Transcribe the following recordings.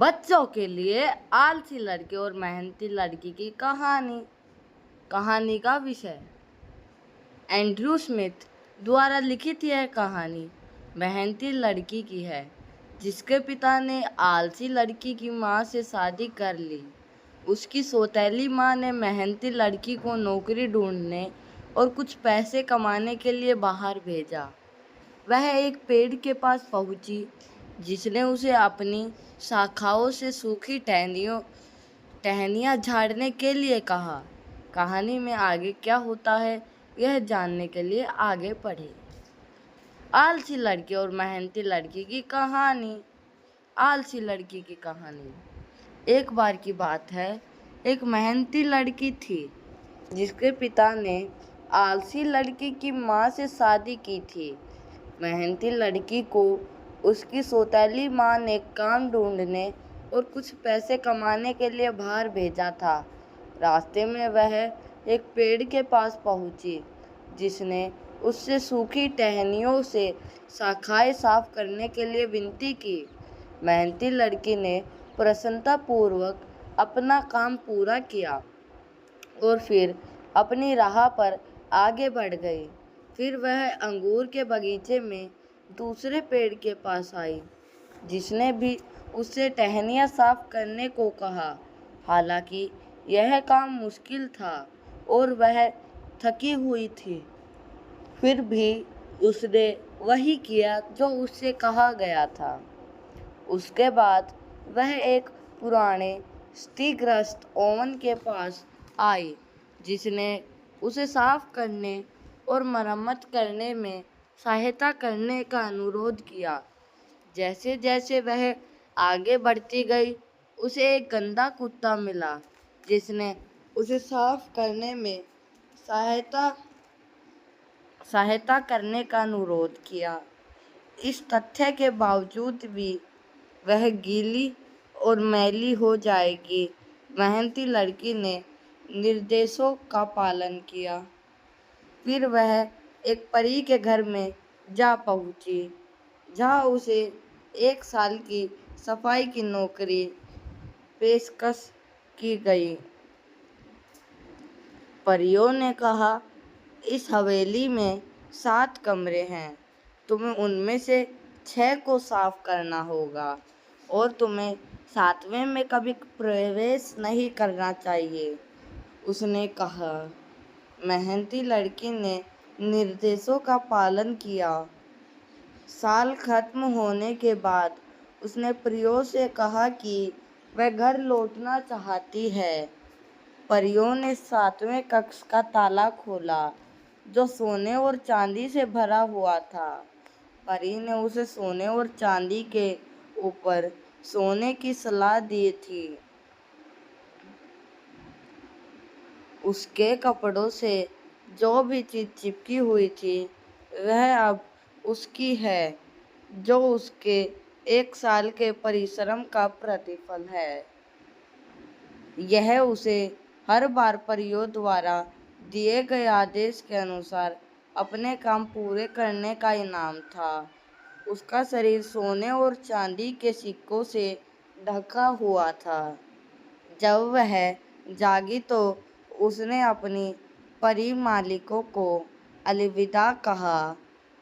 बच्चों के लिए आलसी लड़के और मेहनती लड़की की कहानी का विषय एंड्रयू स्मिथ द्वारा लिखित यह कहानी मेहनती लड़की की है जिसके पिता ने आलसी लड़की की मां से शादी कर ली। उसकी सौतेली मां ने मेहनती लड़की को नौकरी ढूंढने और कुछ पैसे कमाने के लिए बाहर भेजा। वह एक पेड़ के पास पहुंची जिसने उसे अपनी शाखाओं से सूखी टहनियाँ झाड़ने के लिए कहा। कहानी में आगे क्या होता है यह जानने के लिए आगे पढ़ें। आलसी लड़के और मेहनती लड़की की कहानी। आलसी लड़की की कहानी। एक बार की बात है, एक मेहनती लड़की थी जिसके पिता ने आलसी लड़की की मां से शादी की थी। मेहनती लड़की को उसकी सौतेली मां ने काम ढूंढने और कुछ पैसे कमाने के लिए बाहर भेजा था। रास्ते में वह एक पेड़ के पास पहुंची जिसने उससे सूखी टहनियों से शाखाएं साफ करने के लिए विनती की। मेहनती लड़की ने प्रसन्नतापूर्वक अपना काम पूरा किया और फिर अपनी राह पर आगे बढ़ गई। फिर वह अंगूर के बगीचे में दूसरे पेड़ के पास आई जिसने भी उससे टहनियाँ साफ करने को कहा। हालांकि यह काम मुश्किल था और वह थकी हुई थी, फिर भी उसने वही किया जो उससे कहा गया था। उसके बाद वह एक पुराने क्षतिग्रस्त ओवन के पास आई जिसने उसे साफ करने और मरम्मत करने में सहायता करने का अनुरोध किया। जैसे जैसे वह आगे बढ़ती गई उसे एक गंदा कुत्ता मिला जिसने उसे साफ करने में सहायता करने का अनुरोध किया। इस तथ्य के बावजूद भी वह गीली और मैली हो जाएगी, मेहनती लड़की ने निर्देशों का पालन किया। फिर वह एक परी के घर में जा पहुंची जहां उसे 1 साल की सफाई की नौकरी पेशकश की गई। परियों ने कहा, इस हवेली में 7 कमरे हैं, तुम्हें उनमें से 6 को साफ करना होगा और तुम्हें 7वें में कभी प्रवेश नहीं करना चाहिए, उसने कहा। मेहनती लड़की ने निर्देशों का पालन किया। साल खत्म होने के बाद उसने परियों से कहा कि वह घर लौटना चाहती है। परियों ने 7वें कक्ष का ताला खोला जो सोने और चांदी से भरा हुआ था। परी ने उसे सोने और चांदी के ऊपर सोने की सलाह दी थी। उसके कपड़ों से जो भी चीज चिपकी हुई थी वह अब उसकी है, जो उसके 1 साल के परिश्रम का प्रतिफल है। यह उसे हर बार परियों द्वारा दिए गए आदेश के अनुसार अपने काम पूरे करने का इनाम था। उसका शरीर सोने और चांदी के सिक्कों से ढका हुआ था। जब वह जागी तो उसने अपनी परी मालिकों को अलविदा कहा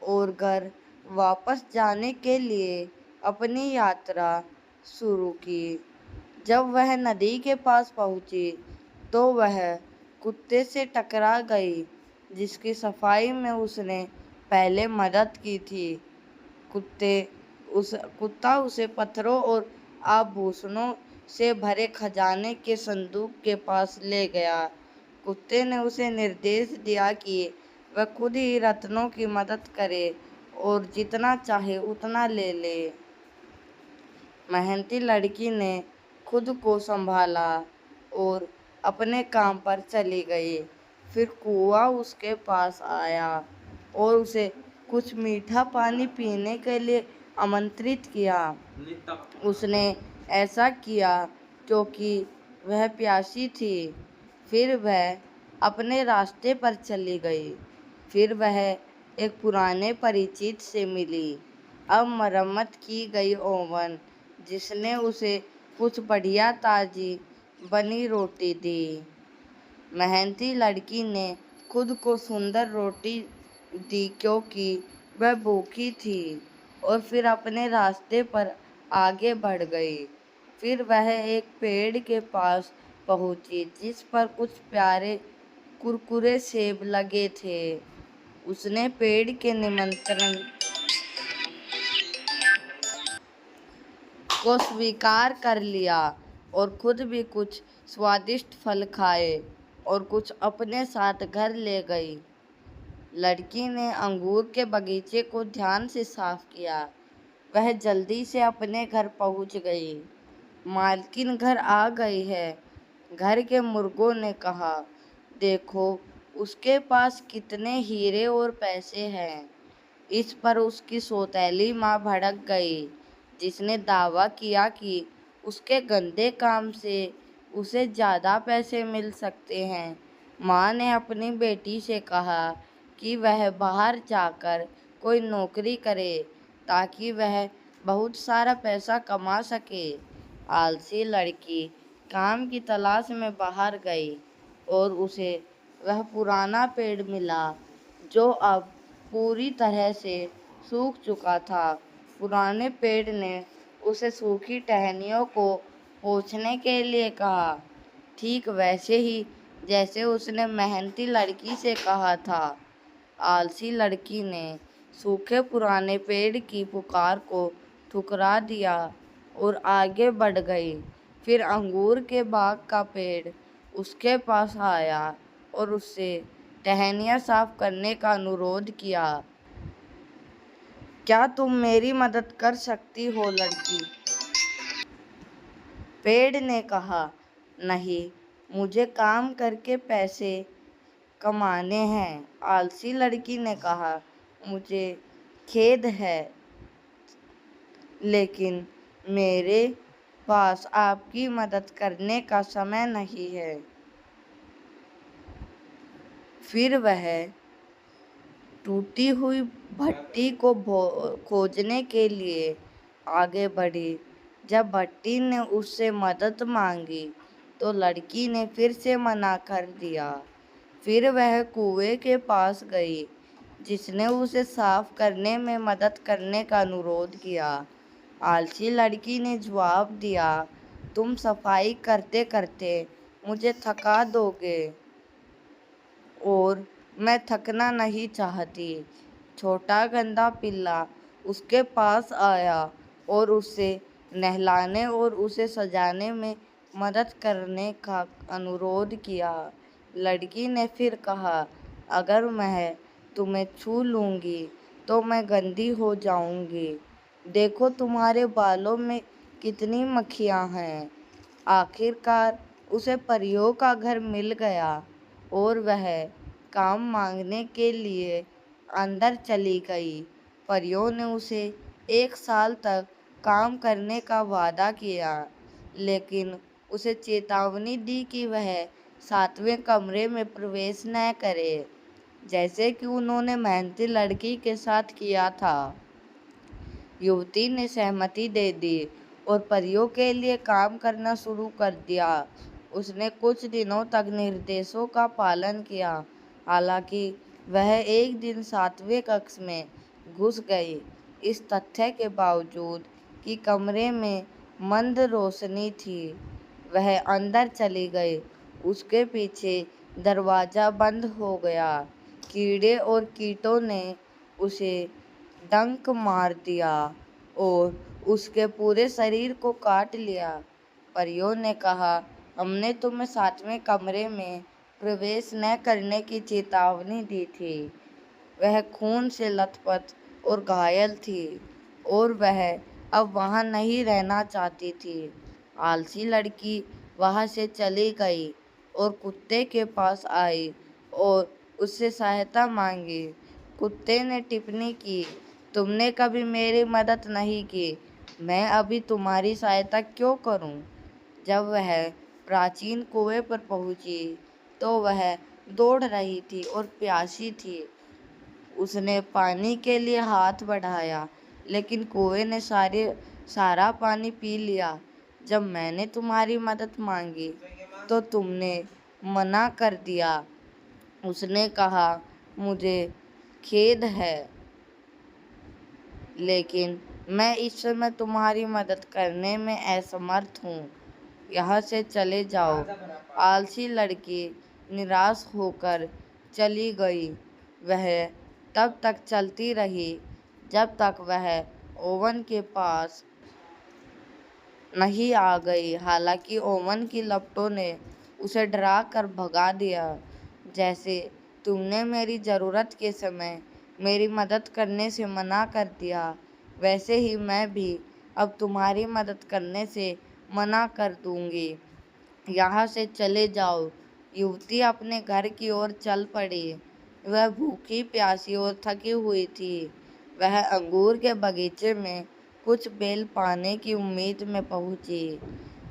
और घर वापस जाने के लिए अपनी यात्रा शुरू की। जब वह नदी के पास पहुंची तो वह कुत्ते से टकरा गई जिसकी सफाई में उसने पहले मदद की थी। कुत्ता उसे पत्थरों और आभूषणों से भरे खजाने के संदूक के पास ले गया। कुत्ते ने उसे निर्देश दिया कि वह खुद ही रत्नों की मदद करे और जितना चाहे उतना ले ले। मेहनती लड़की ने खुद को संभाला और अपने काम पर चली गई। फिर कुआं उसके पास आया और उसे कुछ मीठा पानी पीने के लिए आमंत्रित किया। उसने ऐसा किया क्योंकि वह प्यासी थी। फिर वह अपने रास्ते पर चली गई। फिर वह एक पुराने परिचित से मिली, अब मरम्मत की गई ओवन, जिसने उसे कुछ बढ़िया ताजी बनी रोटी दी। मेहनती लड़की ने खुद को सुंदर रोटी दी क्योंकि वह भूखी थी और फिर अपने रास्ते पर आगे बढ़ गई। फिर वह एक पेड़ के पास पहुंची जिस पर कुछ प्यारे कुरकुरे सेब लगे थे। उसने पेड़ के निमंत्रण को स्वीकार कर लिया और खुद भी कुछ स्वादिष्ट फल खाए और कुछ अपने साथ घर ले गई। लड़की ने अंगूर के बगीचे को ध्यान से साफ किया। वह जल्दी से अपने घर पहुंच गई। मालकिन घर आ गई है, घर के मुर्गों ने कहा। देखो उसके पास कितने हीरे और पैसे हैं। इस पर उसकी सौतेली माँ भड़क गई, जिसने दावा किया कि उसके गंदे काम से उसे ज़्यादा पैसे मिल सकते हैं। माँ ने अपनी बेटी से कहा कि वह बाहर जाकर कोई नौकरी करे ताकि वह बहुत सारा पैसा कमा सके। आलसी लड़की काम की तलाश में बाहर गई और उसे वह पुराना पेड़ मिला जो अब पूरी तरह से सूख चुका था। पुराने पेड़ ने उसे सूखी टहनियों को पोंछने के लिए कहा, ठीक वैसे ही जैसे उसने मेहनती लड़की से कहा था। आलसी लड़की ने सूखे पुराने पेड़ की पुकार को ठुकरा दिया और आगे बढ़ गई। फिर अंगूर के बाग का पेड़ उसके पास आया और उससे टहनियाँ साफ करने का अनुरोध किया। क्या तुम मेरी मदद कर सकती हो लड़की? पेड़ ने कहा, नहीं, मुझे काम करके पैसे कमाने हैं। आलसी लड़की ने कहा, मुझे खेद है लेकिन मेरे पास आपकी मदद करने का समय नहीं है। फिर वह टूटी हुई भट्टी को खोजने के लिए आगे बढ़ी। जब भट्टी ने उससे मदद मांगी तो लड़की ने फिर से मना कर दिया। फिर वह कुएं के पास गई, जिसने उसे साफ करने में मदद करने का अनुरोध किया। आलसी लड़की ने जवाब दिया, तुम सफाई करते करते मुझे थका दोगे और मैं थकना नहीं चाहती। छोटा गंदा पिल्ला उसके पास आया और उसे नहलाने और उसे सजाने में मदद करने का अनुरोध किया। लड़की ने फिर कहा, अगर मैं तुम्हें छू लूँगी तो मैं गंदी हो जाऊँगी। देखो तुम्हारे बालों में कितनी मक्खियाँ हैं। आखिरकार उसे परियों का घर मिल गया और वह काम मांगने के लिए अंदर चली गई। परियों ने उसे 1 साल तक काम करने का वादा किया, लेकिन उसे चेतावनी दी कि वह 7वें कमरे में प्रवेश न करे, जैसे कि उन्होंने मेहनती लड़की के साथ किया था। युवती ने सहमति दे दी और परियों के लिए काम करना शुरू कर दिया। उसने कुछ दिनों तक निर्देशों का पालन किया। हालांकि वह एक दिन 7वें कक्ष में घुस गई, इस तथ्य के बावजूद कि कमरे में मंद रोशनी थी। वह अंदर चली गई। उसके पीछे दरवाज़ा बंद हो गया। कीड़े और कीटों ने उसे डंक मार दिया और उसके पूरे शरीर को काट लिया। परियों ने कहा, हमने तुम्हें 7वें कमरे में प्रवेश न करने की चेतावनी दी थी। वह खून से लथपथ और घायल थी और वह अब वहाँ नहीं रहना चाहती थी। आलसी लड़की वहाँ से चली गई और कुत्ते के पास आई और उससे सहायता मांगी। कुत्ते ने टिप्पणी की, तुमने कभी मेरी मदद नहीं की, मैं अभी तुम्हारी सहायता क्यों करूं? जब वह प्राचीन कुएं पर पहुंची तो वह दौड़ रही थी और प्यासी थी। उसने पानी के लिए हाथ बढ़ाया, लेकिन कुएं ने सारा पानी पी लिया। जब मैंने तुम्हारी मदद मांगी तो तुमने मना कर दिया। उसने कहा, मुझे खेद है, लेकिन मैं इस समय तुम्हारी मदद करने में असमर्थ हूँ। यहाँ से चले जाओ। आलसी लड़की निराश होकर चली गई। वह तब तक चलती रही जब तक वह ओवन के पास नहीं आ गई। हालांकि ओवन की लपटों ने उसे डरा कर भगा दिया। जैसे तुमने मेरी ज़रूरत के समय मेरी मदद करने से मना कर दिया, वैसे ही मैं भी अब तुम्हारी मदद करने से मना कर दूंगी। यहाँ से चले जाओ। युवती अपने घर की ओर चल पड़ी। वह भूखी, प्यासी और थकी हुई थी। वह अंगूर के बगीचे में कुछ बेल पाने की उम्मीद में पहुंची।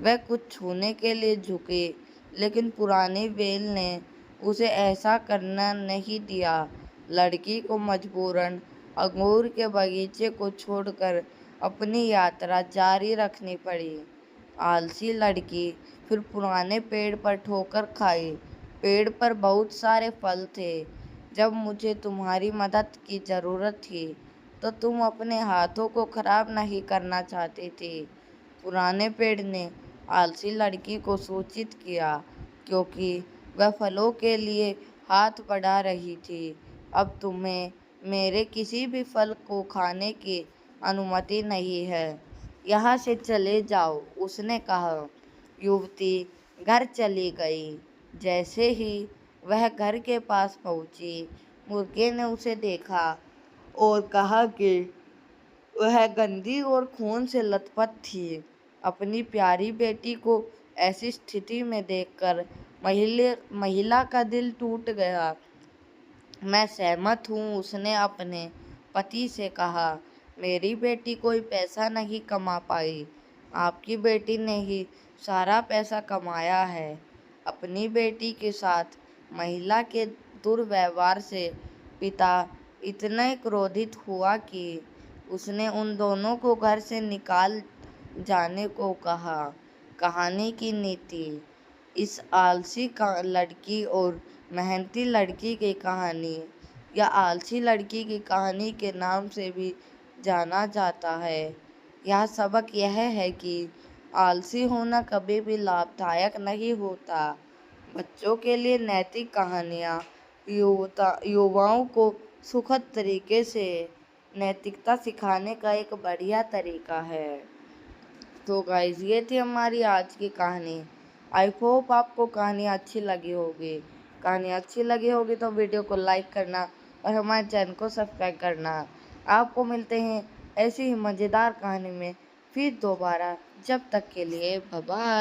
वह कुछ छूने के लिए झुकी, लेकिन पुरानी बेल ने उसे ऐसा करना नहीं दिया। लड़की को मजबूरन अंगूर के बगीचे को छोड़कर अपनी यात्रा जारी रखनी पड़ी। आलसी लड़की फिर पुराने पेड़ पर ठोकर खाई। पेड़ पर बहुत सारे फल थे। जब मुझे तुम्हारी मदद की ज़रूरत थी तो तुम अपने हाथों को खराब नहीं करना चाहती थी। पुराने पेड़ ने आलसी लड़की को सूचित किया, क्योंकि वह फलों के लिए हाथ बढ़ा रही थी। अब तुम्हें मेरे किसी भी फल को खाने की अनुमति नहीं है। यहाँ से चले जाओ, उसने कहा। युवती घर चली गई। जैसे ही वह घर के पास पहुंची, मुर्गे ने उसे देखा और कहा कि वह गंदी और खून से लथपथ थी। अपनी प्यारी बेटी को ऐसी स्थिति में देखकर महिला का दिल टूट गया। मैं सहमत हूँ, उसने अपने पति से कहा। मेरी बेटी कोई पैसा नहीं कमा पाई। आपकी बेटी ने ही सारा पैसा कमाया है। अपनी बेटी के साथ महिला के दुर्व्यवहार से पिता इतना क्रोधित हुआ कि उसने उन दोनों को घर से निकाल जाने को कहा। कहानी की नीति। इस आलसी लड़की और मेहनती लड़की की कहानी या आलसी लड़की की कहानी के नाम से भी जाना जाता है। यह सबक यह है कि आलसी होना कभी भी लाभदायक नहीं होता। बच्चों के लिए नैतिक कहानियाँ युवाओं को सुखद तरीके से नैतिकता सिखाने का एक बढ़िया तरीका है। तो गाइस, ये थी हमारी आज की कहानी। आई होप आपको कहानी अच्छी लगी होगी। कहानी अच्छी लगी होगी तो वीडियो को लाइक करना और हमारे चैनल को सब्सक्राइब करना। आपको मिलते हैं ऐसी ही मज़ेदार कहानी में फिर दोबारा। जब तक के लिए बाय बाय।